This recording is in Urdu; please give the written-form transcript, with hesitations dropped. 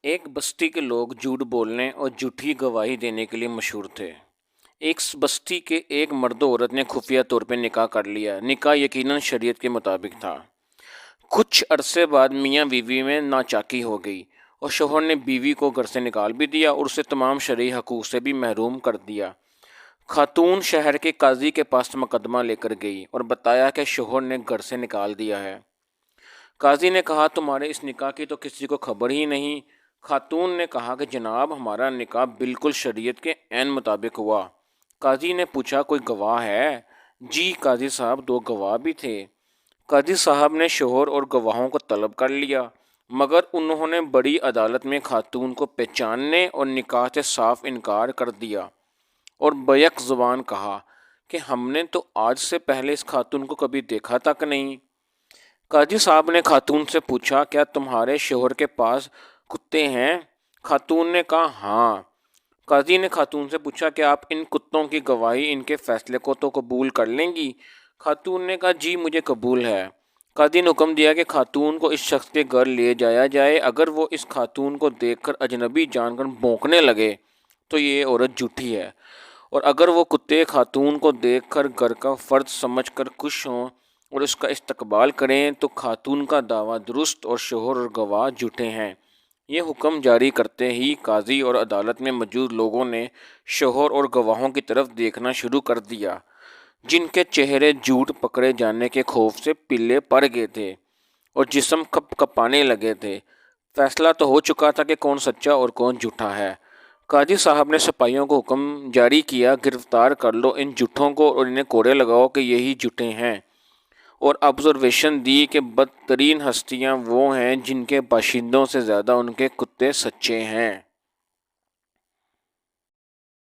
ایک بستی کے لوگ جھوٹ بولنے اور جھوٹی گواہی دینے کے لیے مشہور تھے۔ ایک بستی کے ایک مرد و عورت نے خفیہ طور پہ نکاح کر لیا۔ نکاح یقیناً شریعت کے مطابق تھا۔ کچھ عرصے بعد میاں بیوی میں ناچاکی ہو گئی اور شوہر نے بیوی کو گھر سے نکال بھی دیا اور اسے تمام شرعی حقوق سے بھی محروم کر دیا۔ خاتون شہر کے قاضی کے پاس مقدمہ لے کر گئی اور بتایا کہ شوہر نے گھر سے نکال دیا ہے۔ قاضی نے کہا تمہارے اس نکاح کی تو کسی کو خبر ہی نہیں۔ خاتون نے کہا کہ جناب ہمارا نکاح بالکل شریعت کے عین مطابق ہوا۔ قاضی نے پوچھا کوئی گواہ ہے؟ جی قاضی صاحب 2 گواہ بھی تھے۔ قاضی صاحب نے شوہر اور گواہوں کو طلب کر لیا، مگر انہوں نے بڑی عدالت میں خاتون کو پہچاننے اور نکاح سے صاف انکار کر دیا اور بیک زبان کہا کہ ہم نے تو آج سے پہلے اس خاتون کو کبھی دیکھا تک نہیں۔ قاضی صاحب نے خاتون سے پوچھا کیا تمہارے شوہر کے پاس کتے ہیں؟ خاتون نے کہا ہاں۔ قاضی نے خاتون سے پوچھا کہ آپ ان کتوں کی گواہی ان کے فیصلے کو تو قبول کر لیں گی؟ خاتون نے کہا جی مجھے قبول ہے۔ قاضی نے حکم دیا کہ خاتون کو اس شخص کے گھر لے جایا جائے۔ اگر وہ اس خاتون کو دیکھ کر اجنبی جان کر بھونکنے لگے تو یہ عورت جھوٹی ہے، اور اگر وہ کتے خاتون کو دیکھ کر گھر کا فرد سمجھ کر خوش ہوں اور اس کا استقبال کریں تو خاتون کا دعویٰ درست اور شوہر اور گواہ جھوٹے ہیں۔ یہ حکم جاری کرتے ہی قاضی اور عدالت میں موجود لوگوں نے شوہر اور گواہوں کی طرف دیکھنا شروع کر دیا، جن کے چہرے جھوٹ پکڑے جانے کے خوف سے پیلے پڑ گئے تھے اور جسم کپ کپانے لگے تھے۔ فیصلہ تو ہو چکا تھا کہ کون سچا اور کون جھوٹا ہے۔ قاضی صاحب نے سپاہیوں کو حکم جاری کیا گرفتار کر لو ان جھوٹوں کو اور انہیں کوڑے لگاؤ کہ یہی جھوٹے ہیں، اور آبزرویشن دی کہ بدترین ہستیاں وہ ہیں جن کے باشندوں سے زیادہ ان کے کتے سچے ہیں۔